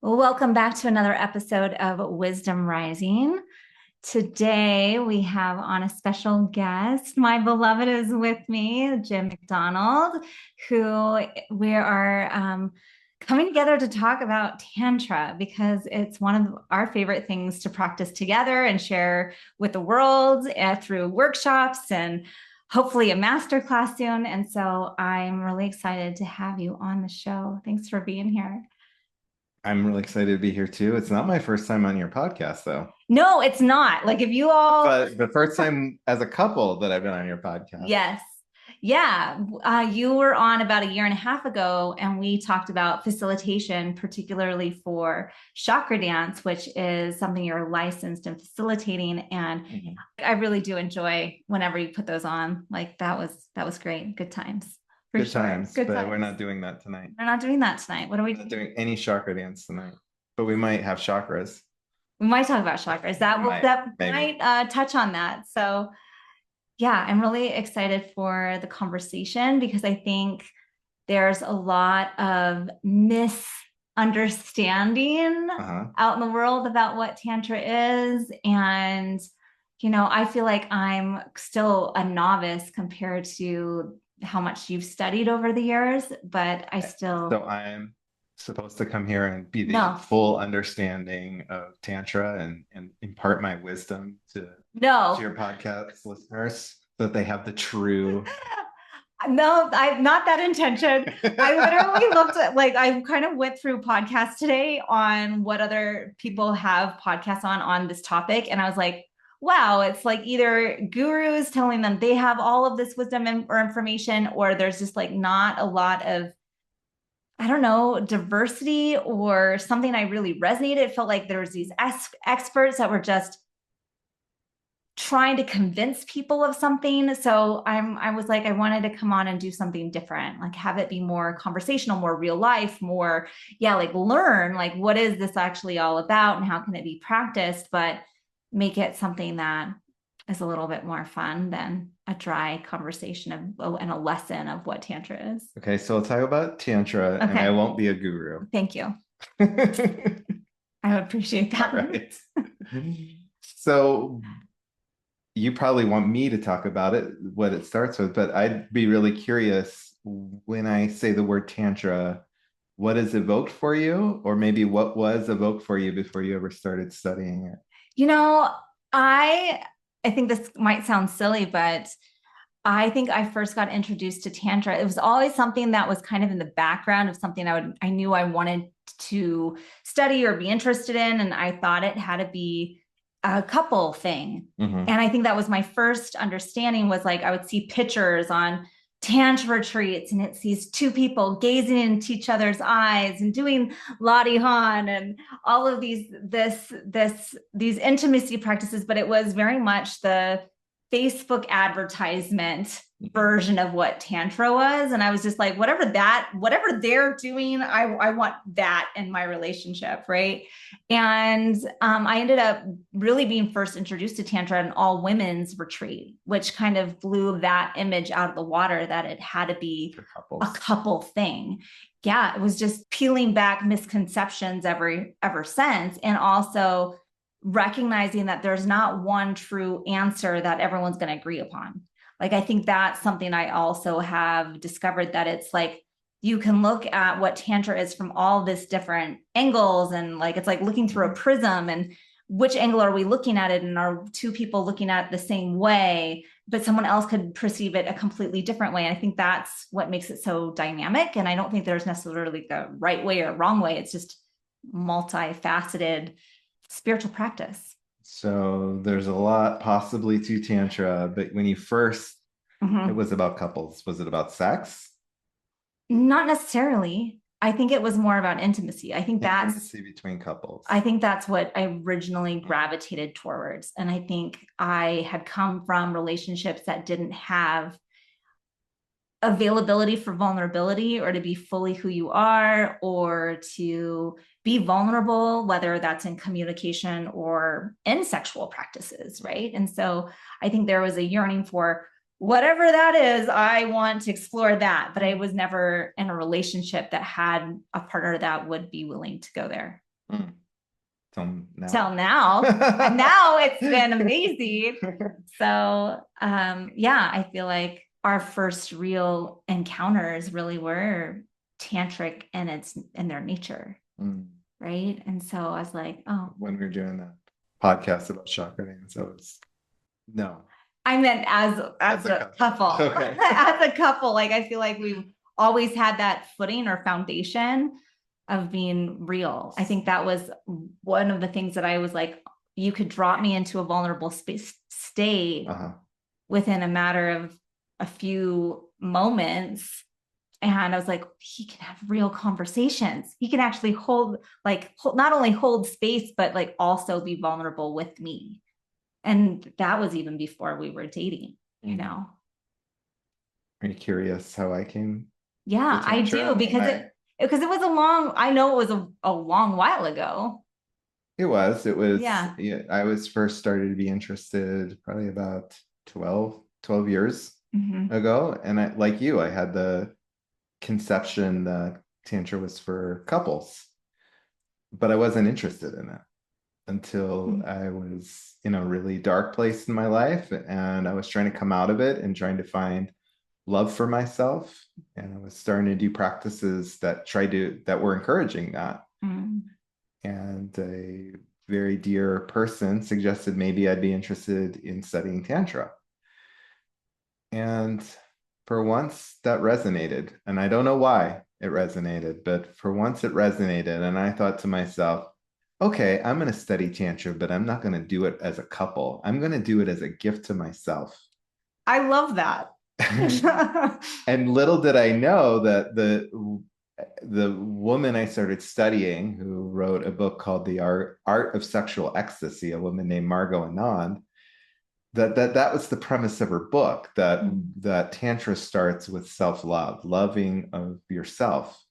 Well, welcome back to another episode of Wisdom Rising. Today we have on a special guest. My beloved is with me, Jim Macdonald, who we are coming together to talk about Tantra because it's one of our favorite things to practice together and share with the world through workshops and hopefully a masterclass soon. And so I'm really excited to have you on the show. Thanks for being here. I'm really excited to be here too. It's not my first time on your podcast, though, No, it's not. Like if you all, but the first time as a couple that I've been on your podcast. yes. Yeah. You were on about a year and a half ago, and we talked about facilitation, particularly for chakra dance, which is something you're licensed in facilitating. And I really do enjoy whenever you put those on. Like that was great. Good times. For Good sure. times, Good but times. we're not doing that tonight. We're not doing that tonight. What are we We're not doing any chakra dance tonight, but we might have chakras. We might talk about chakras. That Maybe. might touch on that. So yeah, I'm really excited for the conversation because I think there's a lot of misunderstanding out in the world about what Tantra is. And, I feel like I'm still a novice compared to how much you've studied over the years, but So I'm supposed to come here and be the No. full understanding of Tantra and impart my wisdom to No. your podcast listeners so that they have the true. No, I'm not that intention. I literally looked at, I kind of went through podcasts today on what other people have podcasts on this topic. And I was like, wow, it's like either gurus telling them they have all of this wisdom or information, or there's just like not a lot of, I don't know, diversity or something I really resonated. It felt like there was these experts that were just trying to convince people of something. So I was like, I wanted to come on and do something different, like have it be more conversational, more real life, more, like learn, like what is this actually all about and how can it be practiced, but make it something that is a little bit more fun than a dry conversation and a lesson of what Tantra is. Okay, so I'll talk about Tantra and I won't be a guru. Thank you. I would appreciate that. Right. So you probably want me to talk about it, what it starts with, but I'd be really curious when I say the word Tantra, what is evoked for you? Or maybe what was evoked for you before you ever started studying it? I think this might sound silly, but I think I first got introduced to Tantra. It was always something that was kind of in the background of something I knew I wanted to study or be interested in. And I thought it had to be a couple thing. And I think that was my first understanding was like, I would see pictures on Tantra retreats and it's these two people gazing into each other's eyes and doing Ladi Han and all of these intimacy practices, but it was very much the Facebook advertisement version of what Tantra was. And I was just like, whatever they're doing, I want that in my relationship. Right. And I ended up really being first introduced to Tantra at an all women's retreat, which kind of blew that image out of the water that it had to be a couple thing. Yeah. It was just peeling back misconceptions ever since. And also recognizing that there's not one true answer that everyone's going to agree upon. Like, I think that's something I also have discovered, that it's like, you can look at what Tantra is from all this different angles. And like, it's like looking through a prism, and which angle are we looking at it? And are two people looking at it the same way, but someone else could perceive it a completely different way. And I think that's what makes it so dynamic. And I don't think there's necessarily the right way or wrong way. It's just multifaceted spiritual practice. So there's a lot possibly to Tantra, but when you first, it was about couples. Was it about sex? Not necessarily. I think it was more about intimacy. I think that's intimacy between couples. I think that's what I originally gravitated towards. And I think I had come from relationships that didn't have availability for vulnerability, or to be fully who you are, or to be vulnerable, whether that's in communication or in sexual practices, right? And so I think there was a yearning for whatever that is, I want to explore that, but I was never in a relationship that had a partner that would be willing to go there. Mm. Till now. Till now. And now it's been amazing. So yeah, I feel like our first real encounters really were tantric in their nature. Mm. Right. And so I was like, oh, When we were doing that podcast about chakra dance, so it's no. I meant as a couple. Okay. As a couple, like I feel like we've always had that footing or foundation of being real. I think that was one of the things that I was like, you could drop me into a vulnerable state within a matter of a few moments. And I was like, he can have real conversations. He can actually not only hold space, but like also be vulnerable with me. And that was even before we were dating, you know? Are you curious how I came? Yeah, I do, because it was I know it was a long while ago. It was, yeah. I was first started to be interested probably about 12 years ago. And I, like you, I had the conception that Tantra was for couples, but I wasn't interested in it until I was in a really dark place in my life, and I was trying to come out of it and trying to find love for myself. And I was starting to do practices that were encouraging that. And a very dear person suggested maybe I'd be interested in studying Tantra. And for once that resonated, and I don't know why it resonated, but for once it resonated. And I thought to myself, okay, I'm going to study Tantra, but I'm not going to do it as a couple. I'm going to do it as a gift to myself. I love that. And little did I know that the woman I started studying, who wrote a book called The Art of Sexual Ecstasy, a woman named Macdonald, that was the premise of her book, that Tantra starts with self-love, loving of yourself.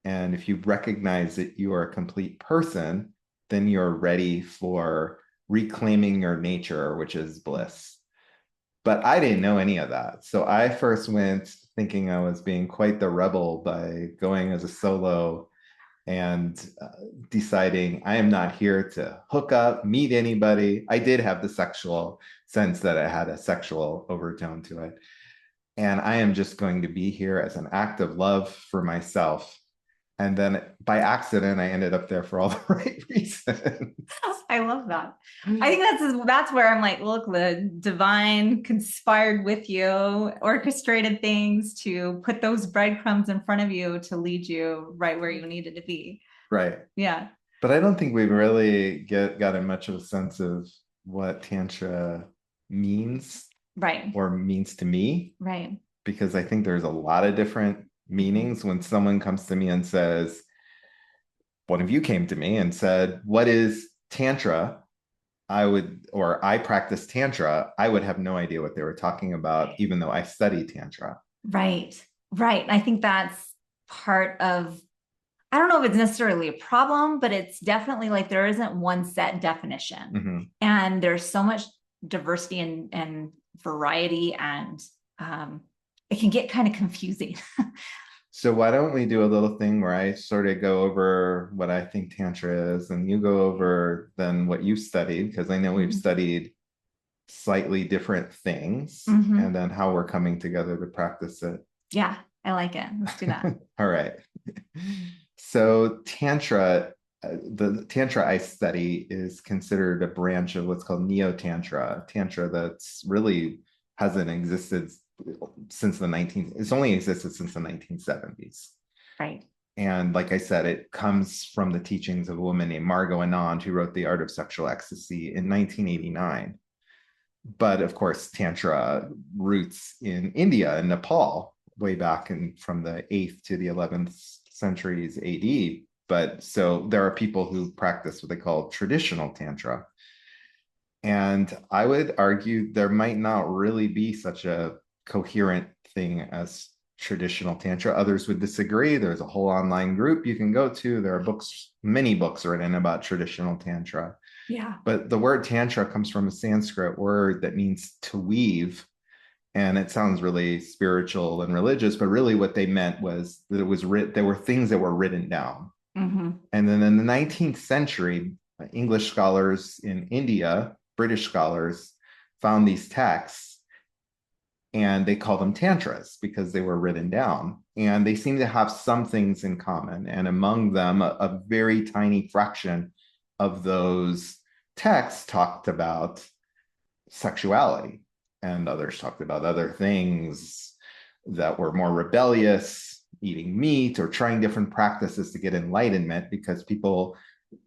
And if you recognize that you are a complete person, then you're ready for reclaiming your nature, which is bliss. But I didn't know any of that. So I first went thinking I was being quite the rebel by going as a solo and deciding I am not here to hook up, meet anybody. I did have the sexual sense that I had a sexual overtone to it. And I am just going to be here as an act of love for myself. And then by accident, I ended up there for all the right reasons. I love that. I think that's where I'm like, look, the divine conspired with you, orchestrated things to put those breadcrumbs in front of you to lead you right where you needed to be. Right. Yeah. But I don't think we've really gotten much of a sense of what Tantra means. Right. Or means to me. Right. Because I think there's a lot of different meanings. When someone comes to me and says, one of you came to me and said, what is Tantra? I practice Tantra, I would have no idea what they were talking about, even though I study Tantra. Right. Right. I think that's part of, I don't know if it's necessarily a problem, but it's definitely like there isn't one set definition. And there's so much diversity and variety, and it can get kind of confusing. So why don't we do a little thing where I sort of go over what I think Tantra is, and you go over then what you studied, because I know we've studied slightly different things, and then how we're coming together to practice it. Yeah, I like it. Let's do that. All right. So Tantra, the Tantra I study is considered a branch of what's called neo-tantra, Tantra that's really hasn't existed since it's only existed since the 1970s. Right. And like I said, it comes from the teachings of a woman named Macdonald, who wrote The Art of Sexual Ecstasy in 1989. But of course, Tantra roots in India and Nepal, way back from the 8th to the 11th centuries AD. But so there are people who practice what they call traditional Tantra. And I would argue there might not really be such a coherent thing as traditional Tantra. Others would disagree. There's a whole online group you can go to. There are many books written about traditional Tantra. Yeah. But the word Tantra comes from a Sanskrit word that means to weave. And it sounds really spiritual and religious, but really what they meant was that there were things that were written down. Mhm. And then in the 19th century, English scholars in India, British scholars, found these texts and they called them tantras because they were written down. And they seem to have some things in common. And among them, a very tiny fraction of those texts talked about sexuality, and others talked about other things that were more rebellious, eating meat or trying different practices to get enlightenment, because people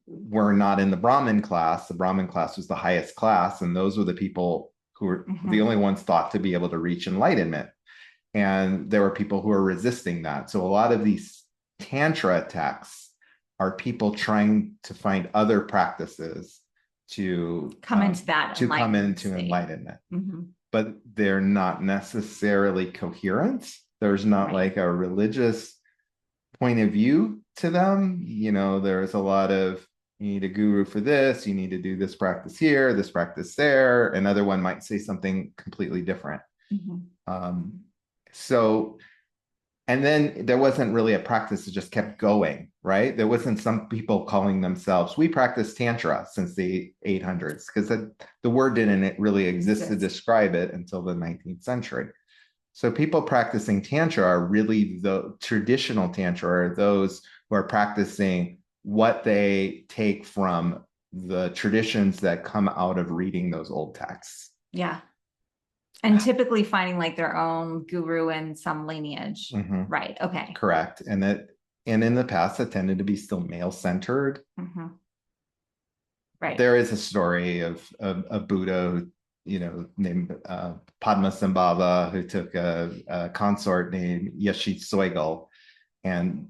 were not in the Brahmin class. The Brahmin class was the highest class, and those were the people who were the only ones thought to be able to reach enlightenment. And there were people who were resisting that. So a lot of these Tantra texts are people trying to find other practices to Come into that to come into state. enlightenment. Mm-hmm. But they're not necessarily coherent. There's not like a religious point of view to them. You know, there's a lot of, you need a guru for this, you need to do this practice here, this practice there. Another one might say something completely different. So, and then there wasn't really a practice that just kept going, right? There wasn't some people calling themselves, we practice Tantra since the 800s, because the word didn't really exist to describe it until the 19th century. So people practicing Tantra are really the traditional Tantra, are those who are practicing what they take from the traditions that come out of reading those old texts. Yeah. And typically finding like their own guru in some lineage. Right. Okay. Correct. And in the past, it tended to be still male-centered. Right. There is a story of a Buddha, you know, named Padmasambhava, who took a consort named Yashit Soigal, and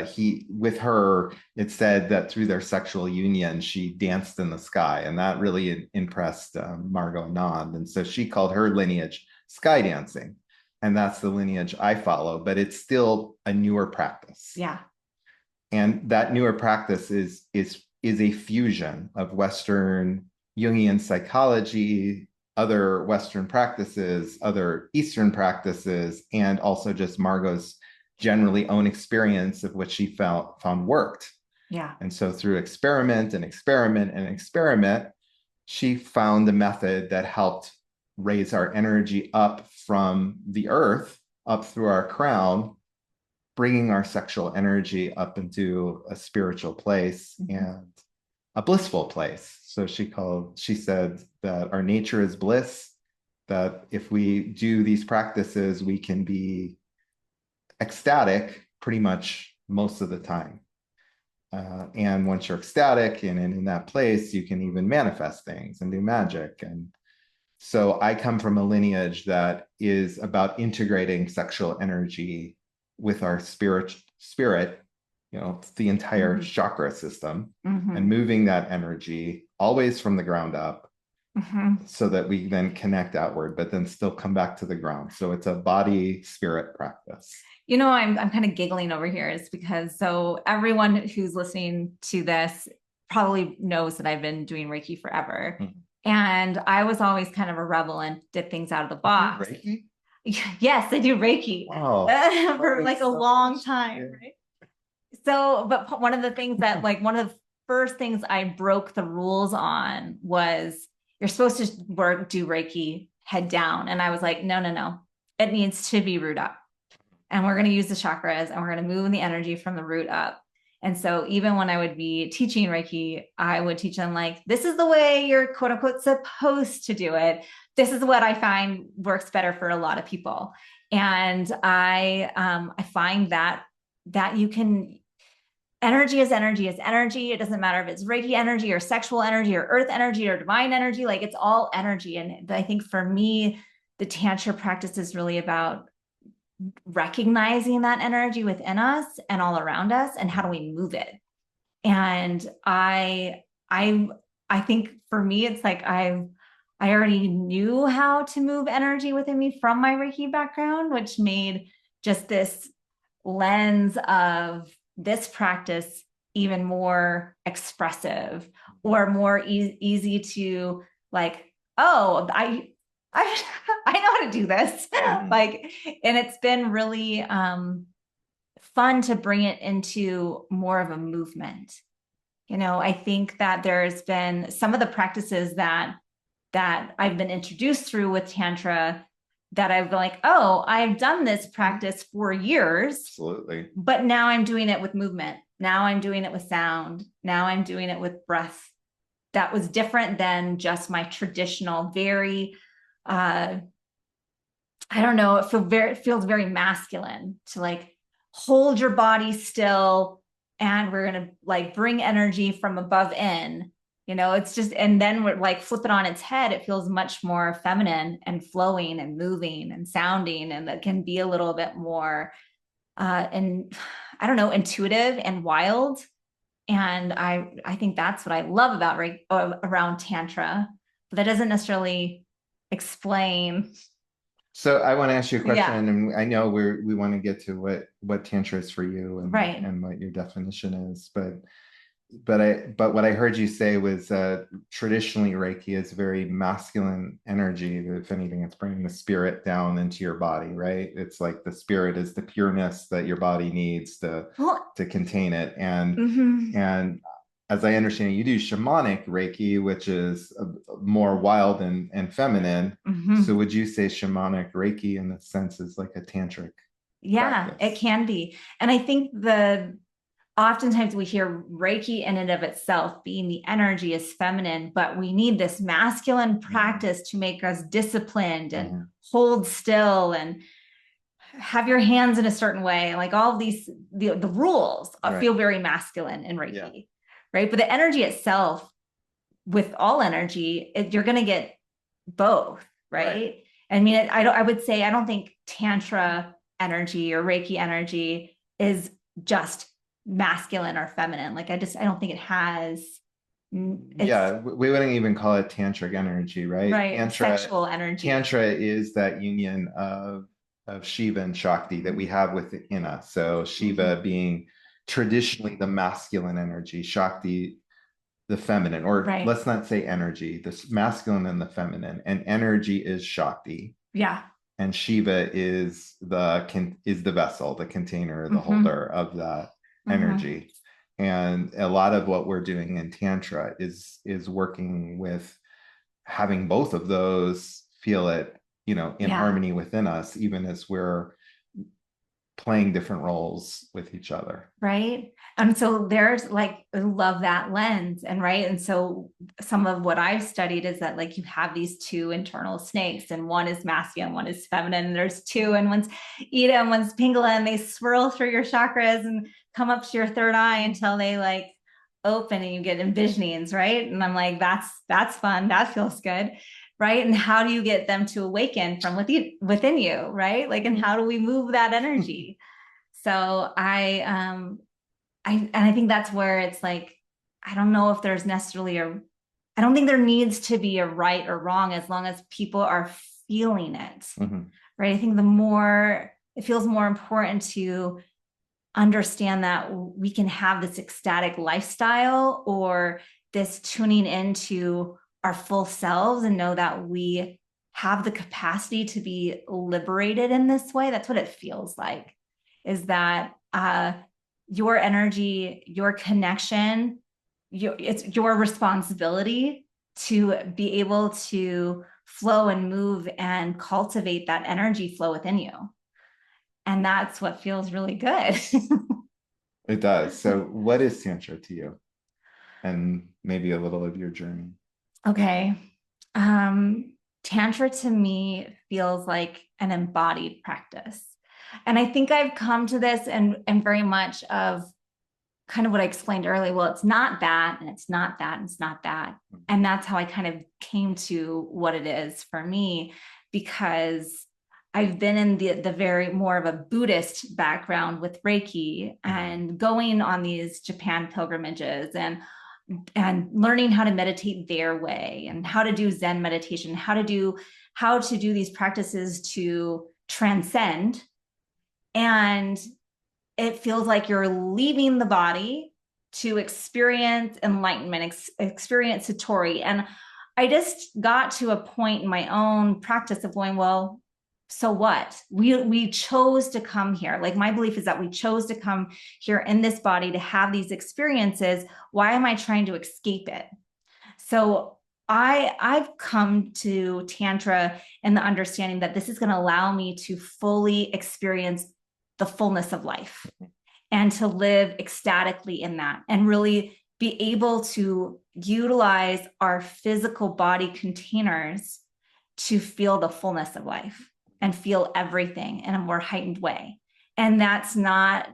he, with her, it said that through their sexual union, she danced in the sky, and that really impressed Margot Anand, and so she called her lineage SkyDancing, and that's the lineage I follow. But it's still a newer practice. Yeah. And that newer practice is a fusion of Western Jungian psychology, other Western practices, other Eastern practices, and also just Margot's generally own experience of what she found worked. Yeah. And so through experiment and experiment and experiment, she found a method that helped raise our energy up from the earth, up through our crown, bringing our sexual energy up into a spiritual place and a blissful place. So she said that our nature is bliss, that if we do these practices, we can be ecstatic pretty much most of the time. And once you're ecstatic and in that place, you can even manifest things and do magic. And so I come from a lineage that is about integrating sexual energy with our spirit, you know, the entire chakra system, and moving that energy always from the ground up, so that we then connect outward, but then still come back to the ground. So it's a body spirit practice. You know, I'm kind of giggling over here is because so everyone who's listening to this probably knows that I've been doing Reiki forever. And I was always kind of a rebel and did things out of the box. Reiki? Yes, I do Reiki for like a long time, right? So, but one of the things that like one of the first things I broke the rules on was you're supposed to do Reiki head down. And I was like, no, it needs to be root up. And we're going to use the chakras and we're going to move the energy from the root up. And so even when I would be teaching Reiki, I would teach them like, this is the way you're quote unquote supposed to do it. This is what I find works better for a lot of people. And I find that you can, energy is energy is energy. It doesn't matter if it's Reiki energy or sexual energy or earth energy or divine energy, like it's all energy. And I think for me, the Tantra practice is really about recognizing that energy within us and all around us, and how do we move it. And I think for me, it's like I already knew how to move energy within me from my Reiki background, which made just this lens of this practice even more expressive or more easy to like, oh, I know how to do this. Like, and it's been really fun to bring it into more of a movement. I think that there's been some of the practices that I've been introduced through with Tantra that I've been like, oh, I've done this practice for years. Absolutely. But now I'm doing it with movement. Now I'm doing it with sound. Now I'm doing it with breath. That was different than just my traditional, very, I don't know, it feels very masculine to like hold your body still, and we're going to like bring energy from above in. It's just, and then we're like flip it on its head. It feels much more feminine and flowing and moving and sounding. And that can be a little bit more, and I don't know, intuitive and wild. And I think that's what I love about around Tantra, but that doesn't necessarily explain. So I want to ask you a question, Yeah. and I know we want to get to what Tantra is for you and Right. and what your definition is, but what I heard you say was traditionally Reiki is very masculine energy. If anything, it's bringing the spirit down into your body, right? It's like the spirit is the pureness that your body needs to contain it. And as I understand it, you do shamanic Reiki, which is more wild and feminine. So would you say shamanic Reiki in the sense is like a tantric Yeah, practice? it can be. And I think oftentimes we hear Reiki in and of itself being the energy is feminine, but we need this masculine practice to make us disciplined and hold still and have your hands in a certain way. Like all of these, the rules feel very masculine in Reiki, right? But the energy itself, with all energy, you're going to get both, right? I mean, I would say, I don't think Tantra energy or Reiki energy is just masculine or feminine. Like I don't think it has. We wouldn't even call it tantric energy, right? Sexual energy. Tantra is that union of Shiva and Shakti that we have within us. So Shiva being traditionally the masculine energy, Shakti the feminine, or let's not say energy, the masculine and the feminine, and energy is Shakti. Yeah. And Shiva is the vessel, the container, the holder of that energy. And a lot of what we're doing in Tantra is working with having both of those feel it, in harmony within us, even as we're playing different roles with each other. Right. And so there's like, I love that lens. And so some of what I've studied is that like you have these two internal snakes, and one is masculine, one is feminine, and there's two, and one's Ida and one's Pingala, and they swirl through your chakras and come up to your third eye until they like open and you get envisionings, right? And I'm like, that's fun. That feels good. Right. And how do you get them to awaken from within you? Right. Like, and how do we move that energy? So I think that's where it's like, I don't know if there's necessarily I don't think there needs to be a right or wrong as long as people are feeling it. Right. I think it feels more important to understand that we can have this ecstatic lifestyle or this tuning into our full selves and know that we have the capacity to be liberated in this way. That's what it feels like, is that your energy, your connection, it's your responsibility to be able to flow and move and cultivate that energy flow within you. And that's what feels really good. It does. So what is Tantra to you? And maybe a little of your journey. Okay. Tantra to me feels like an embodied practice. And I think I've come to this and very much of kind of what I explained earlier. Well, it's not that, and it's not that, and it's not that. And that's how I kind of came to what it is for me, because I've been in the very more of a Buddhist background with Reiki and going on these Japan pilgrimages and learning how to meditate their way and how to do Zen meditation, how to do these practices to transcend. And it feels like you're leaving the body to experience enlightenment, experience Satori. And I just got to a point in my own practice of going, well, so what? We chose to come here. Like, my belief is that we chose to come here in this body to have these experiences. Why am I trying to escape it? So I've come to Tantra in the understanding that this is going to allow me to fully experience the fullness of life and to live ecstatically in that, and really be able to utilize our physical body containers to feel the fullness of life and feel everything in a more heightened way. And that's not,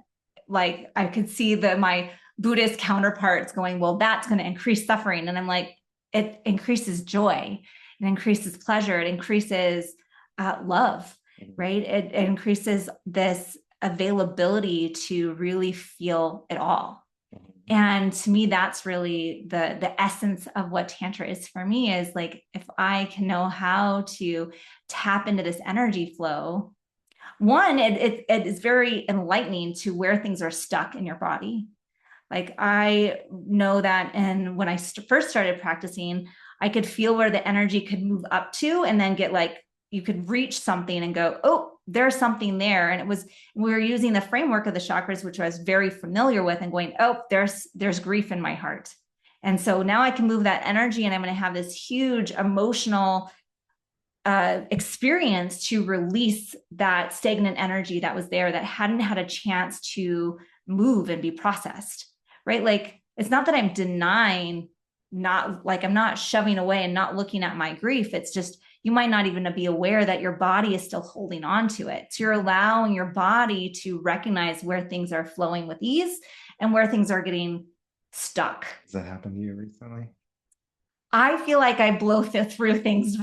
like, I could see that my Buddhist counterparts going, well, that's going to increase suffering. And I'm like, it increases joy, it increases pleasure, it increases love, right? It increases this availability to really feel it all. And to me, that's really the essence of what Tantra is for me, is like, if I can know how to tap into this energy flow, one, it is very enlightening to where things are stuck in your body. Like, I know that, and when I first started practicing, I could feel where the energy could move up to, and then get like, you could reach something and go, oh, there's something there. And we were using the framework of the chakras, which I was very familiar with, and going, oh, there's grief in my heart. And so now I can move that energy, and I'm going to have this huge emotional experience to release that stagnant energy that was there, that hadn't had a chance to move and be processed, right? Like, it's not that I'm denying, not like I'm not shoving away and not looking at my grief. It's just, you might not even be aware that your body is still holding on to it. So you're allowing your body to recognize where things are flowing with ease and where things are getting stuck. Has that happened to you recently? I feel like I blow through things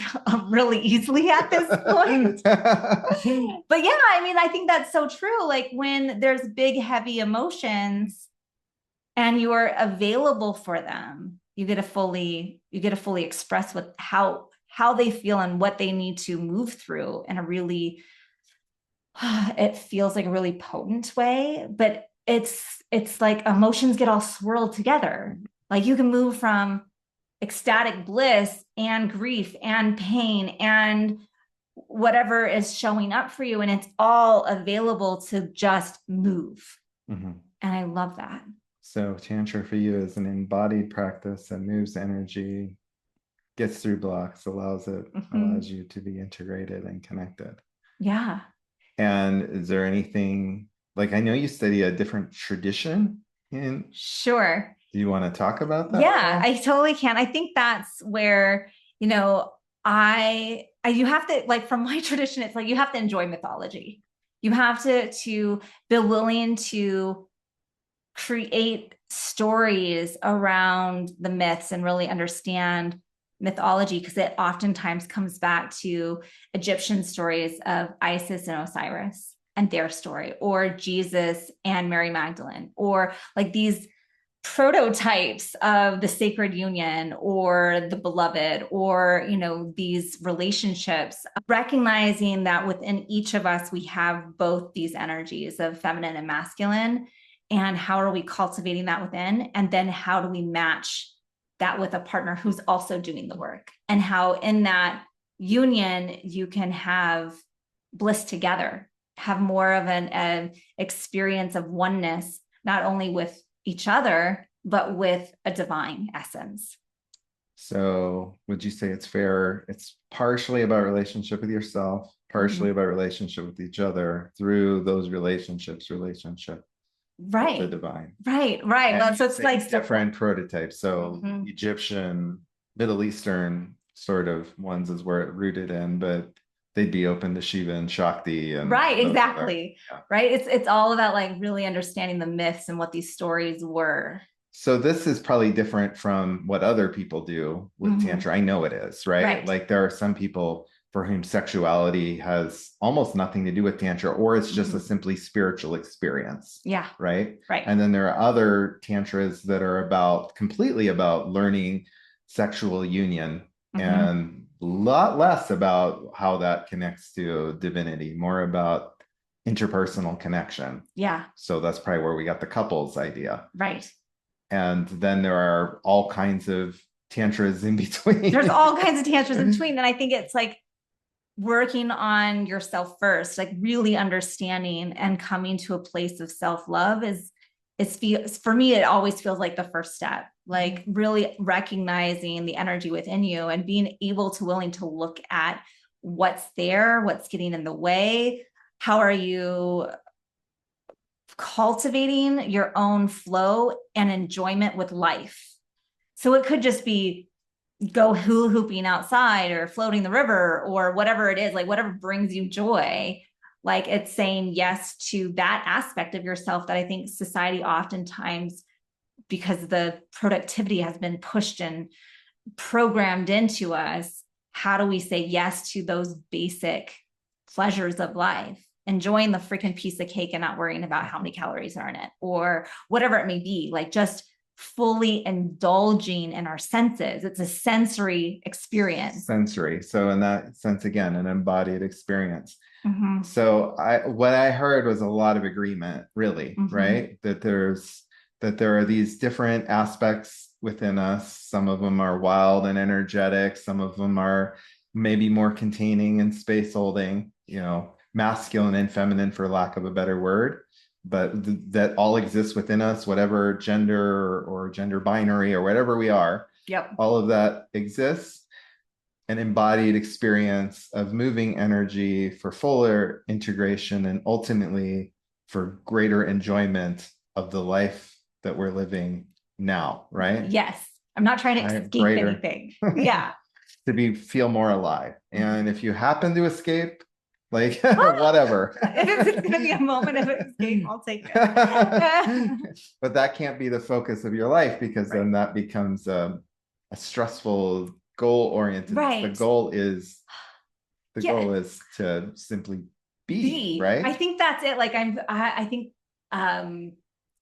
really easily at this point. But yeah, I mean, I think that's so true. Like, when there's big, heavy emotions and you are available for them, you get to fully express what how they feel and what they need to move through in a really, it feels like a really potent way. But it's like emotions get all swirled together. Like, you can move from ecstatic bliss and grief and pain and whatever is showing up for you, and it's all available to just move. And I love that. So Tantra for you is an embodied practice that moves energy, gets through blocks, allows you to be integrated and connected. Yeah. And is there anything, like, I know you study a different tradition in. Sure. Do you want to talk about that? Yeah, I totally can. I think that's where, you know, you have to, like, from my tradition, it's like, you have to enjoy mythology. You have to be willing to create stories around the myths and really understand mythology, because it oftentimes comes back to Egyptian stories of Isis and Osiris and their story, or Jesus and Mary Magdalene, or like these prototypes of the sacred union or the beloved, or, you know, these relationships, recognizing that within each of us, we have both these energies of feminine and masculine. And how are we cultivating that within? And then how do we match that with a partner who's also doing the work? And how in that union, you can have bliss together, have more of an experience of oneness, not only with each other, but with a divine essence. So would you say it's fair? It's partially about relationship with yourself, partially about relationship with each other, through those relationships, right, the divine. Right. Well, so it's like different prototypes. So Egyptian, Middle Eastern sort of ones is where it rooted in, but they'd be open to Shiva and Shakti. And right, exactly. Right. It's all about like really understanding the myths and what these stories were. So this is probably different from what other people do with Tantra. I know it is, right? Like, there are some people for whom sexuality has almost nothing to do with Tantra, or it's just a simply spiritual experience. Yeah. Right. Right. And then there are other Tantras that are completely about learning sexual union, and a lot less about how that connects to divinity, more about interpersonal connection. Yeah. So that's probably where we got the couples idea. Right. And then there are all kinds of tantras in between. There's all kinds of tantras in between. And I think it's like, working on yourself first, like really understanding and coming to a place of self-love is for me, it always feels like the first step, like really recognizing the energy within you and being able to willing to look at what's there, what's getting in the way. How are you cultivating your own flow and enjoyment with life? So it could just be go hula hooping outside or floating the river or whatever it is, like whatever brings you joy. Like it's saying yes to that aspect of yourself that I think society oftentimes, because the productivity has been pushed and programmed into us, how do we say yes to those basic pleasures of life? Enjoying the freaking piece of cake and not worrying about how many calories are in it or whatever it may be, like just fully indulging in our senses. It's a sensory experience. Sensory. So in that sense, again, an embodied experience. So what I heard was a lot of agreement, really, right? That there are these different aspects within us. Some of them are wild and energetic. Some of them are maybe more containing and space holding, masculine and feminine, for lack of a better word. But that all exists within us, whatever gender or gender binary or whatever we are. Yep. All of that exists. An embodied experience of moving energy for fuller integration and ultimately for greater enjoyment of the life that we're living now, right? Yes. I'm not trying to escape anything. Yeah. To feel more alive. And if you happen to escape, like whatever. If it's going to be a moment of escape, I'll take it. But that can't be the focus of your life, because then that becomes a stressful, goal-oriented. Right. The goal is to simply be, right? I think that's it. Like I think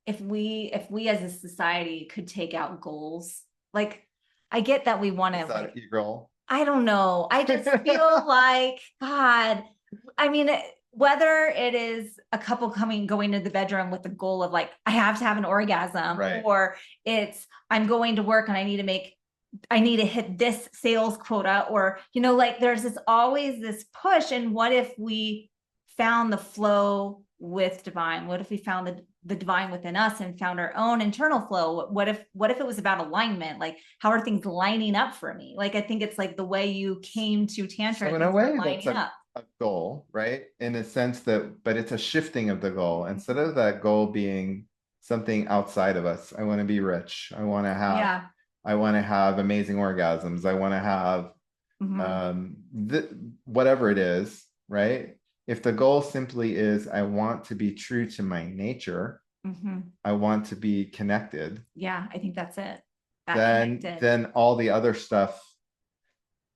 if we as a society could take out goals, like I get that we want to. Is that your goal? I don't know. I just feel like, God, I mean, whether it is a couple going to the bedroom with the goal of like, I have to have an orgasm, right, or it's, I'm going to work and I need to hit this sales quota, or, like there's always this push. And what if we found the flow with divine? What if we found the divine within us and found our own internal flow? What if it was about alignment? Like, how are things lining up for me? Like, I think it's like the way you came to Tantra. So in a way, that's a goal, right? In a sense but it's a shifting of the goal. Instead of that goal being something outside of us, I want to be rich. I want to have amazing orgasms. I want to have whatever it is, right? If the goal simply is, I want to be true to my nature, I want to be connected. Yeah, I think that's it. Then all the other stuff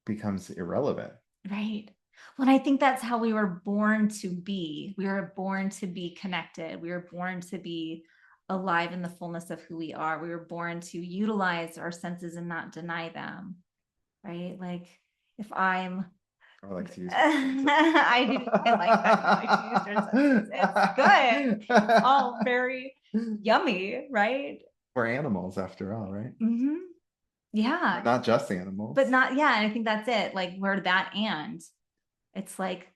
becomes irrelevant. Right. Well, I think that's how we were born to be. We were born to be connected. We were born to be alive in the fullness of who we are. We were born to utilize our senses and not deny them. Right? Like if I like to use I do. I like that. I like to use your senses. It's good. All very yummy, right? We're animals after all, right? Yeah. We're not just animals. But not, yeah. And I think that's it. Like we're that and. It's like,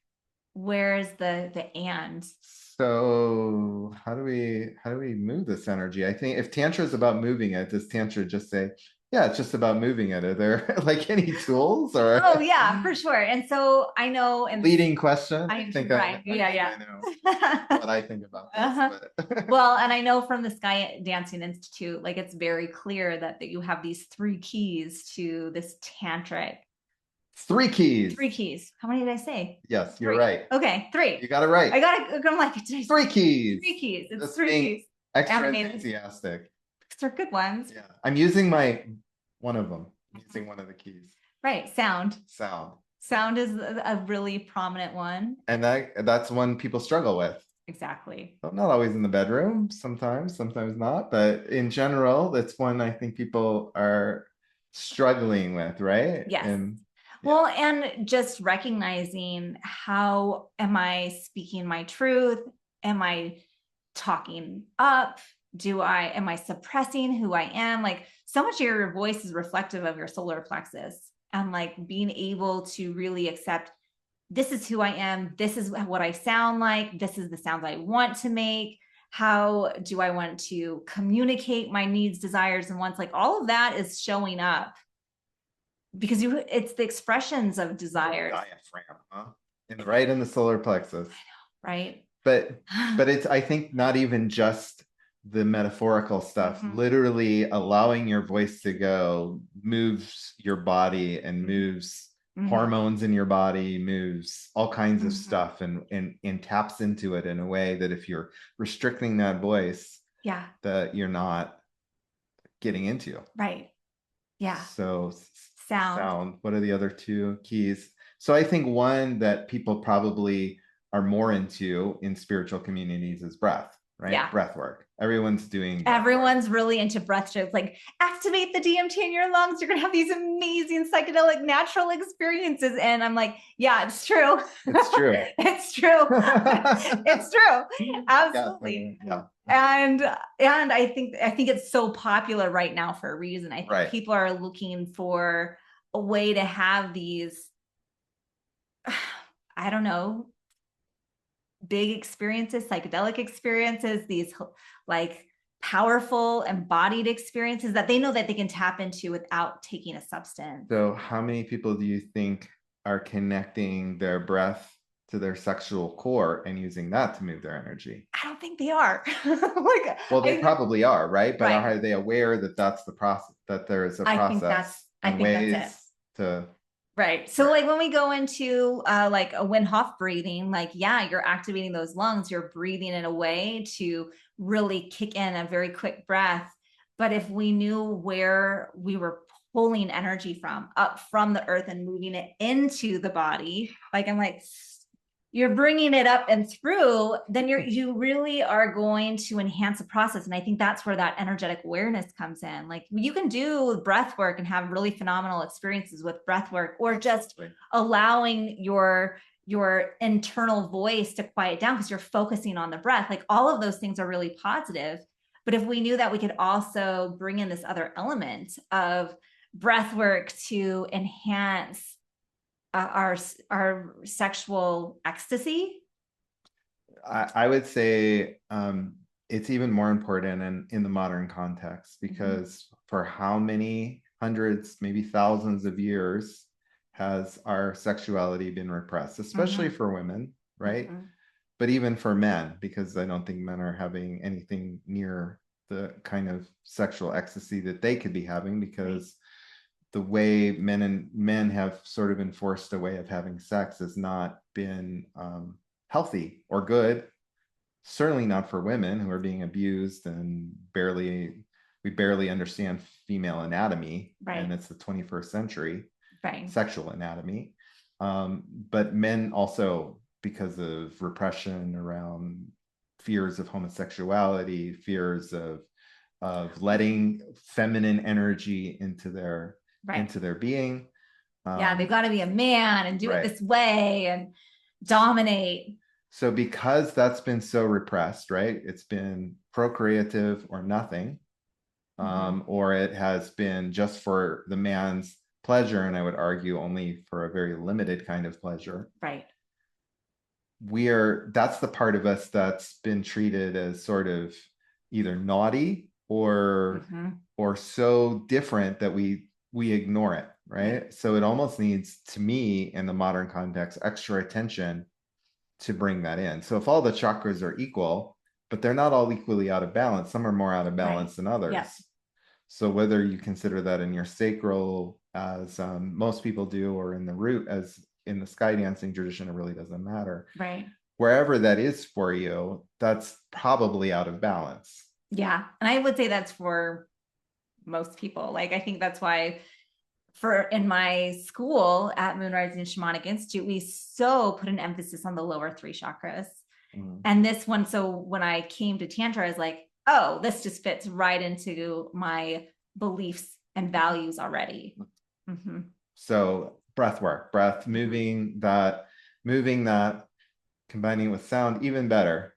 where's the and? So how do we move this energy? I think if Tantra is about moving it, does Tantra just say, yeah, it's just about moving it? Are there like any tools or? Oh yeah, for sure. And so I know. And leading question. I think right. Yeah. I know what I think about this. Well, and I know from the SkyDancing Institute, like it's very clear that you have these 3 keys to this tantric. 3 keys. 3 keys. How many did I say? Yes, you're right. Okay, 3. You got it right. I got it. I'm like, 3 keys. 3 keys. It's Just 3 keys. Extra enthusiastic. They're good ones. Yeah, I'm using one of them. I'm using one of the keys. Right, sound. Sound is a really prominent one. And that's one people struggle with. Exactly. Well, not always in the bedroom. Sometimes not. But in general, that's one I think people are struggling with, right? Yes. Well, and just recognizing, how am I speaking my truth? Am I talking up? Am I suppressing who I am? Like so much of your voice is reflective of your solar plexus, and like being able to really accept this is who I am. This is what I sound like. This is the sounds I want to make. How do I want to communicate my needs, desires, and wants? Like all of that is showing up because it's the expressions of desires. Diaphragm, huh? And right in the solar plexus. Right. But it's, I think, not even just the metaphorical stuff. Literally allowing your voice to go moves your body and moves hormones in your body, moves all kinds of stuff, and taps into it in a way that if you're restricting that voice, that you're not getting into. Right. Yeah. So sound. What are the other two keys? So I think one that people probably are more into in spiritual communities is breath, right? Yeah. Breath work. Everyone's really into breath shows, like activate the DMT in your lungs. You're going to have these amazing psychedelic natural experiences. And I'm like, yeah, it's true. It's true. It's true. It's true. Absolutely. Yeah. And I think it's so popular right now for a reason. I think people are looking for a way to have these, I don't know, big experiences, psychedelic experiences, these like powerful embodied experiences that they know that they can tap into without taking a substance. So how many people do you think are connecting their breath to their sexual core and using that to move their energy? I don't think they are. Well, they probably are, right? But are they aware that that's the process, that there is a process and ways to... Right. So like when we go into like a Wim Hof breathing, like, yeah, you're activating those lungs, you're breathing in a way to really kick in a very quick breath. But if we knew where we were pulling energy from, up from the earth and moving it into the body, like I'm like, you're bringing it up and through, then you really are going to enhance the process. And I think that's where that energetic awareness comes in. Like you can do breath work and have really phenomenal experiences with breath work, or just allowing your internal voice to quiet down because you're focusing on the breath. Like all of those things are really positive. But if we knew that we could also bring in this other element of breath work to enhance our sexual ecstasy, I would say it's even more important in the modern context, because for how many hundreds, maybe thousands of years has our sexuality been repressed, especially for women, right? But even for men, because I don't think men are having anything near the kind of sexual ecstasy that they could be having, because the way men have sort of enforced a way of having sex has not been healthy or good. Certainly not for women who are being abused, and we barely understand female anatomy, and it's the 21st century, sexual anatomy. But men also, because of repression around fears of homosexuality, fears of letting feminine energy into their being. They've got to be a man and do it this way and dominate. So because that's been so repressed, right? It's been procreative or nothing, or it has been just for the man's pleasure, and I would argue only for a very limited kind of pleasure. That's the part of us that's been treated as sort of either naughty or so different that we ignore it, right? So it almost needs, to me, in the modern context, extra attention to bring that in. So if all the chakras are equal, but they're not all equally out of balance, some are more out of balance than others. So whether you consider that in your sacral, as most people do, or in the root, as in the SkyDancing tradition, it really doesn't matter. Wherever that is for you, that's probably out of balance. And I would say that's for most people. Like, I think that's why in my school at Moonrise and Shamanic Institute, we so put an emphasis on the lower three chakras. And this one, so when I came to Tantra, I was like, oh, this just fits right into my beliefs and values already. So breath work, moving that, combining with sound, even better.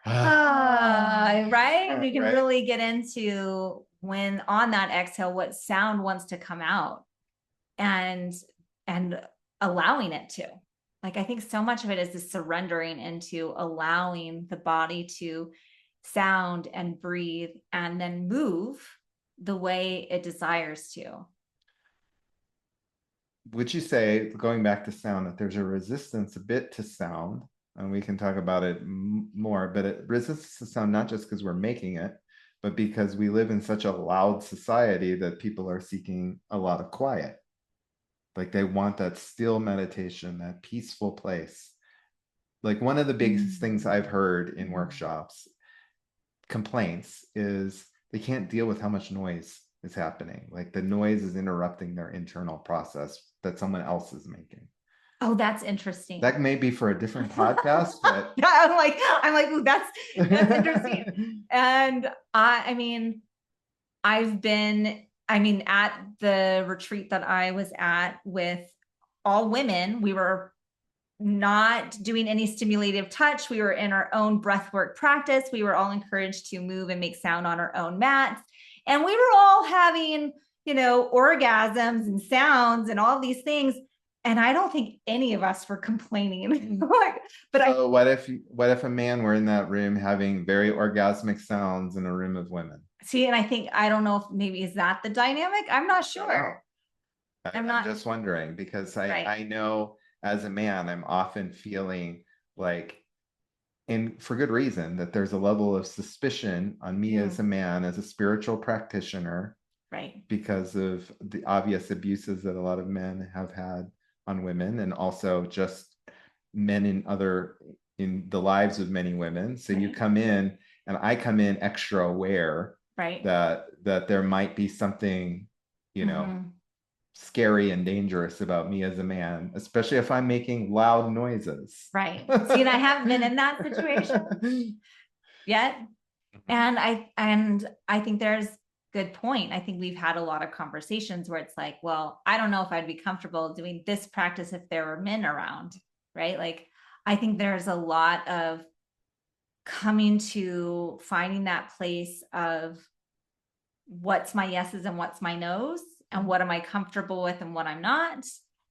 Right? We can really get into, when on that exhale, what sound wants to come out, and allowing it to. Like, I think so much of it is the surrendering into allowing the body to sound and breathe and then move the way it desires to. Would you say, going back to sound, that there's a resistance a bit to sound? And we can talk about it more, but it resists to sound not just because we're making it, but because we live in such a loud society that people are seeking a lot of quiet. Like they want that still meditation, that peaceful place. Like one of the biggest things I've heard in workshops, complaints, is they can't deal with how much noise is happening. Like the noise is interrupting their internal process that someone else is making. Oh, that's interesting. That may be for a different podcast, but I'm like, ooh, that's interesting. And I mean, I've been, at the retreat that I was at with all women, we were not doing any stimulative touch. We were in our own breathwork practice. We were all encouraged to move and make sound on our own mats. And we were all having, orgasms and sounds and all these things. And I don't think any of us were complaining. So what if a man were in that room having very orgasmic sounds in a room of women? See, and I don't know if maybe is that the dynamic? I'm not sure. I'm just wondering because I know as a man, I'm often feeling like, and for good reason, that there's a level of suspicion on me as a man, as a spiritual practitioner, right? Because of the obvious abuses that a lot of men have had on women, and also just men in the lives of many women. So you come in, and I come in extra aware, that there might be something, scary and dangerous about me as a man, especially if I'm making loud noises. Right. See, and I haven't been in that situation yet. And I think there's good point. I think we've had a lot of conversations where it's like, well, I don't know if I'd be comfortable doing this practice if there were men around, right? Like, I think there's a lot of coming to finding that place of what's my yeses and what's my nos, and what am I comfortable with and what I'm not,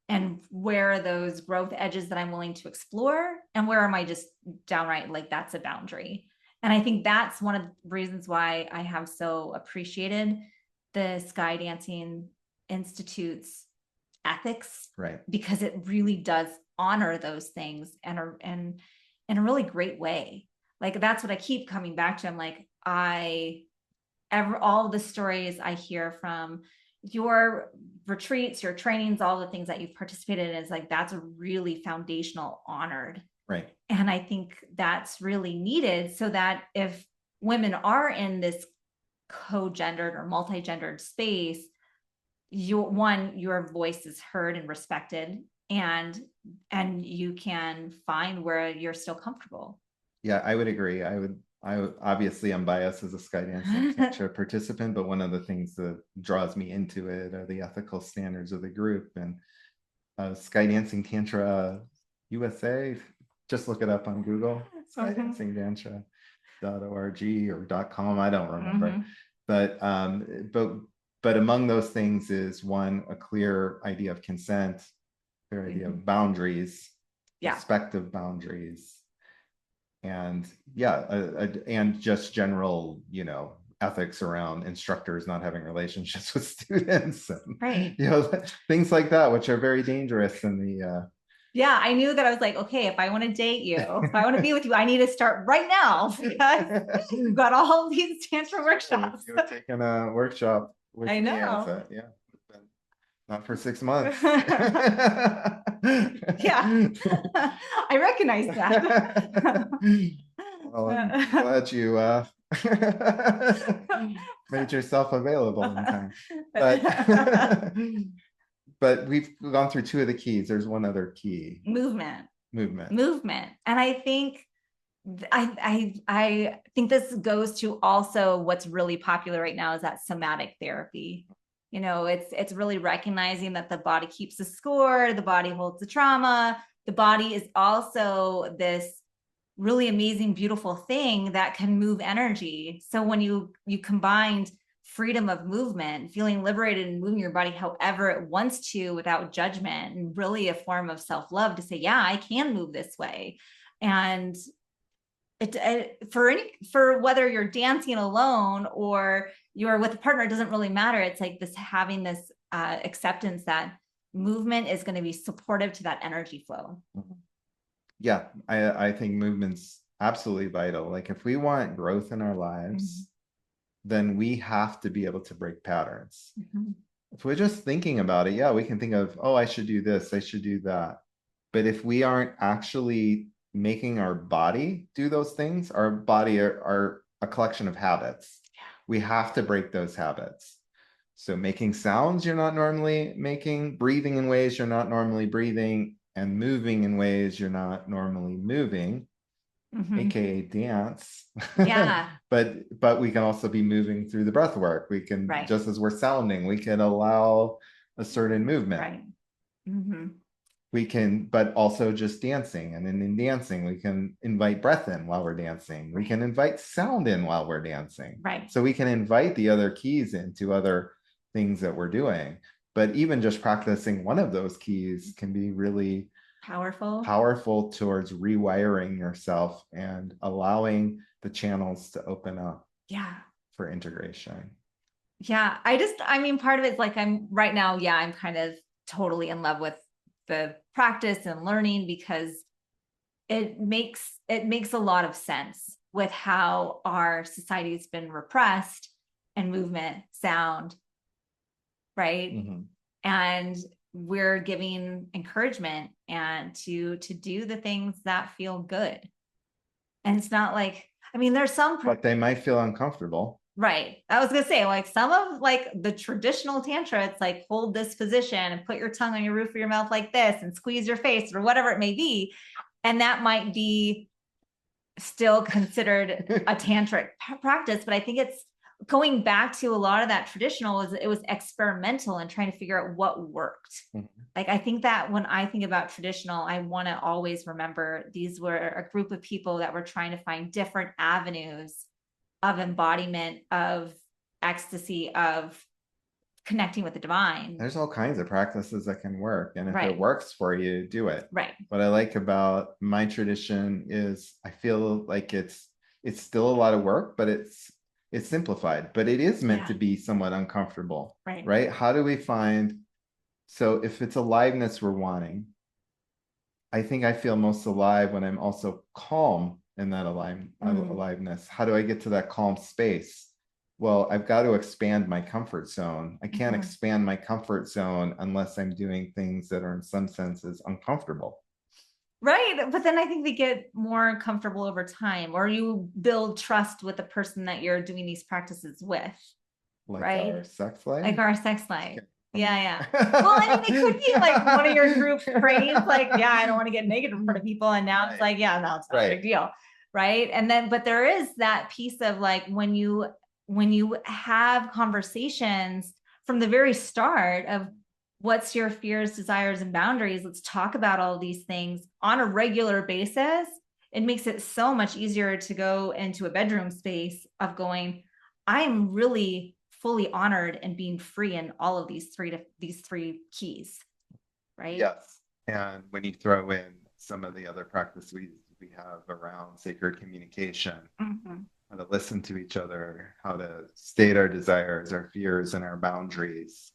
and where are those growth edges that I'm willing to explore, and where am I just downright like that's a boundary. And I think that's one of the reasons why I have so appreciated the SkyDancing Institute's ethics, right? Because it really does honor those things and in a really great way. Like that's what I keep coming back to. I'm like, all the stories I hear from your retreats, your trainings, all the things that you've participated in is like, that's a really foundational honored. Right. And I think that's really needed so that if women are in this co-gendered or multi-gendered space, your voice is heard and respected, and you can find where you're still comfortable. Yeah, I would agree. I obviously I'm biased as a SkyDancing participant, but one of the things that draws me into it are the ethical standards of the group. And SkyDancing Tantra USA, just look it up on Google. SkyDancingTantra.org or .com, I don't remember. But among those things is one, a clear idea of consent, clear idea of boundaries, respective boundaries, and and just general, ethics around instructors not having relationships with students, and, things like that, which are very dangerous in the I knew that I was like, okay, if I want to date you, if I want to be with you, I need to start right now because you've got all these tantra workshops. You're taking a workshop with I know. Me, not for 6 months. I recognize that. Well, I'm glad you made yourself available in time. But we've gone through two of the keys. There's one other key. Movement. And I think I think this goes to also what's really popular right now is that somatic therapy. It's really recognizing that the body keeps the score, the body holds the trauma. The body is also this really amazing, beautiful thing that can move energy. So when you combined freedom of movement, feeling liberated and moving your body however it wants to without judgment, and really a form of self-love to say, yeah, I can move this way. And for whether you're dancing alone or you're with a partner, it doesn't really matter. It's like this, having this acceptance that movement is going to be supportive to that energy flow. Yeah, I think movement's absolutely vital. Like if we want growth in our lives, then we have to be able to break patterns. If we're just thinking about it, yeah, we can think of, oh, I should do this, I should do that. But if we aren't actually making our body do those things, our body are a collection of habits. We have to break those habits. So making sounds you're not normally making, breathing in ways you're not normally breathing, and moving in ways you're not normally moving, aka dance. Yeah. But we can also be moving through the breath work. We can, just as we're sounding, we can allow a certain movement. Right. We can, but also just dancing. And then in dancing, we can invite breath in while we're dancing. We can invite sound in while we're dancing. Right. So we can invite the other keys into other things that we're doing. But even just practicing one of those keys can be really powerful towards rewiring yourself and allowing the channels to open up for integration. Yeah. I mean, part of it's like, I'm right now, I'm kind of totally in love with the practice and learning, because it makes a lot of sense with how our society has been repressed and movement, sound, right? And we're giving encouragement and to do the things that feel good. And it's not like, I mean, there's some, but they might feel uncomfortable. Right. I was going to say, like, some of like the traditional tantra, it's like, hold this position and put your tongue on your roof of your mouth like this and squeeze your face or whatever it may be. And that might be still considered a tantric practice. But I think it's going back to a lot of that traditional it was experimental and trying to figure out what worked. Like, I think that when I think about traditional, I want to always remember these were a group of people that were trying to find different avenues of embodiment, of ecstasy, of connecting with the divine. There's all kinds of practices that can work. And if it works for you, do it. Right. What I like about my tradition is I feel like it's still a lot of work, but it's simplified, but it is meant to be somewhat uncomfortable. Right. How do we find, so if it's aliveness we're wanting, I think I feel most alive when I'm also calm in that aliveness. How do I get to that calm space? Well, I've got to expand my comfort zone. I can't expand my comfort zone unless I'm doing things that are in some senses uncomfortable. Right. But then I think they get more comfortable over time, or you build trust with the person that you're doing these practices with. Like our sex life? Like our sex life. Yeah. Well, I mean, it could be like one of your group trains, like, I don't want to get naked in front of people. And now it's like, no, it's not a big deal. Right. And then, but there is that piece of like, when you have conversations from the very start of what's your fears, desires, and boundaries, let's talk about all these things on a regular basis. It makes it so much easier to go into a bedroom space of going, I'm really fully honored and being free in all of these three keys. Right. Yes. And when you throw in some of the other practices we have around sacred communication, how to listen to each other, how to state our desires, our fears, and our boundaries.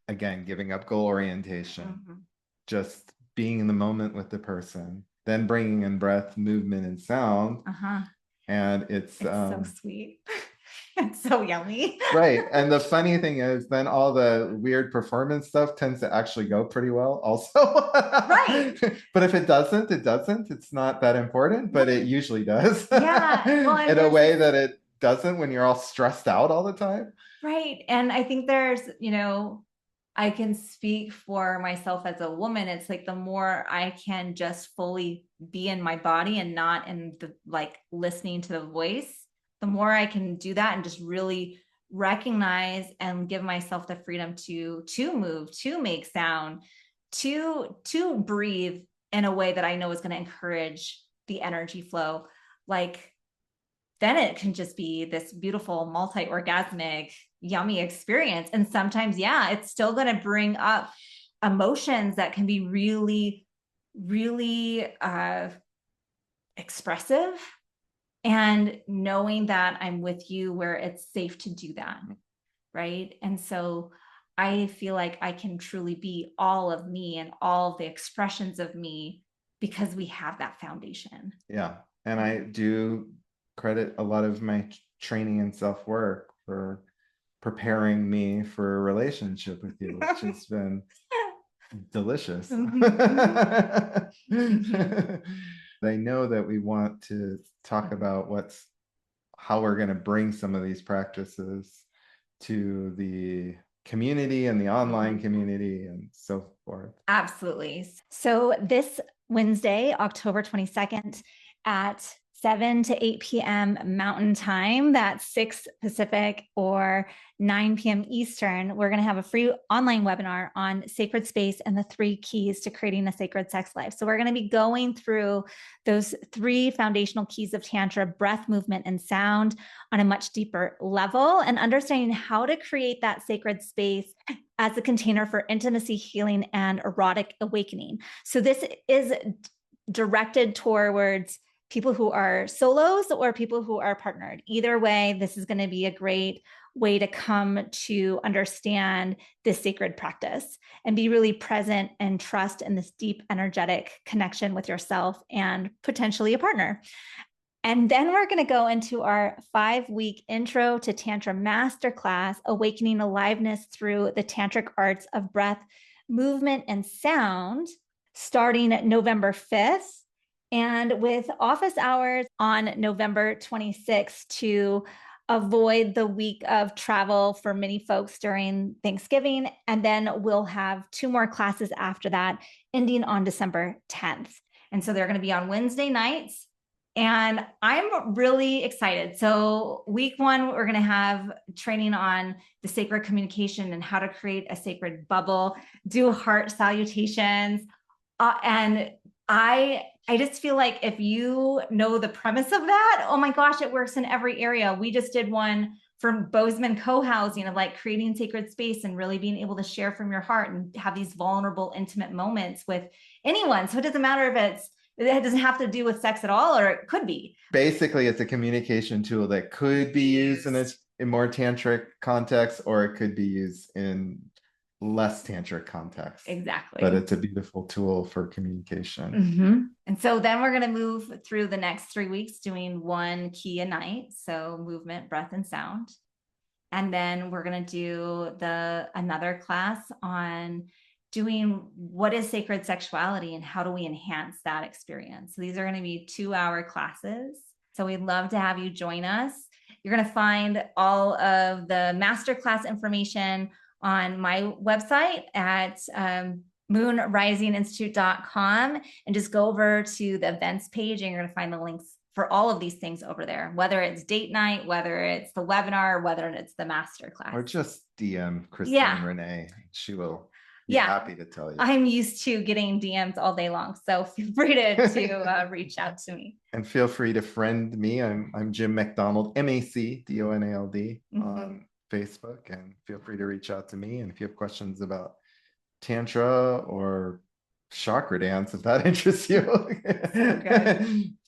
Again, giving up goal orientation, just being in the moment with the person, then bringing in breath, movement, and sound. And it's so sweet. It's so yummy. Right. And the funny thing is then all the weird performance stuff tends to actually go pretty well also. Right. But if it doesn't, it's not that important, but it usually does. Yeah. Well, in a way that it doesn't when you're all stressed out all the time. Right. And I think there's, I can speak for myself as a woman. It's like the more I can just fully be in my body and not in the like listening to the voice, the more I can do that and just really recognize and give myself the freedom to move, to make sound, to breathe in a way that I know is going to encourage the energy flow. Like then it can just be this beautiful, multi-orgasmic, yummy experience. And sometimes, yeah, it's still going to bring up emotions that can be really, really expressive. And knowing that I'm with you where it's safe to do that. Right. And so I feel like I can truly be all of me and all the expressions of me because we have that foundation. Yeah. And I do credit a lot of my training and self-work for preparing me for a relationship with you, which has been delicious. I know that we want to talk about how we're going to bring some of these practices to the community and the online community and so forth. Absolutely. So this Wednesday, October 22nd at 7 to 8 p.m. Mountain Time, that's 6 Pacific or 9 p.m. Eastern, we're going to have a free online webinar on sacred space and the 3 keys to creating a sacred sex life. So we're going to be going through those 3 foundational keys of Tantra: breath, movement, and sound, on a much deeper level, and understanding how to create that sacred space as a container for intimacy, healing, and erotic awakening. So this is directed towards people who are solos or people who are partnered. Either way, this is going to be a great way to come to understand this sacred practice and be really present and trust in this deep energetic connection with yourself and potentially a partner. And then we're going to go into our 5-week Intro to Tantra Masterclass, Awakening Aliveness Through the Tantric Arts of Breath, Movement, and Sound, starting November 5th. And with office hours on November 26th to avoid the week of travel for many folks during Thanksgiving. And then we'll have 2 more classes after that, ending on December 10th. And so they're going to be on Wednesday nights. And I'm really excited. So week 1, we're going to have training on the sacred communication and how to create a sacred bubble, do heart salutations. And I just feel like if you know the premise of that, oh my gosh, it works in every area. We just did one from Bozeman co-housing of like creating sacred space and really being able to share from your heart and have these vulnerable, intimate moments with anyone. So it doesn't matter if it doesn't have to do with sex at all, or it could be. Basically, it's a communication tool that could be used in more tantric context, or it could be used in less tantric context. Exactly. But it's a beautiful tool for communication. And so then we're going to move through the next 3 weeks doing 1 key a night. So movement, breath, and sound. And then we're going to do another class on doing what is sacred sexuality and how do we enhance that experience. So these are going to be 2-hour classes. So we'd love to have you join us. You're going to find all of the masterclass information on my website at moonrisinginstitute.com, and just go over to the events page and you're going to find the links for all of these things over there, whether it's date night, whether it's the webinar, whether it's the masterclass. Or just DM Christine Renee. She will be happy to tell you. I'm used to getting DMs all day long, so feel free to reach out to me. And feel free to friend me. I'm Jim Macdonald, MacDonald on Facebook, and feel free to reach out to me. And if you have questions about Tantra or chakra dance, if that interests you,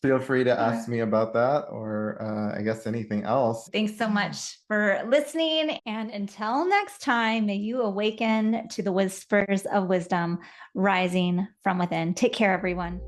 feel free to ask me about that, or I guess anything else. Thanks so much for listening. And until next time, may you awaken to the whispers of wisdom rising from within. Take care, everyone.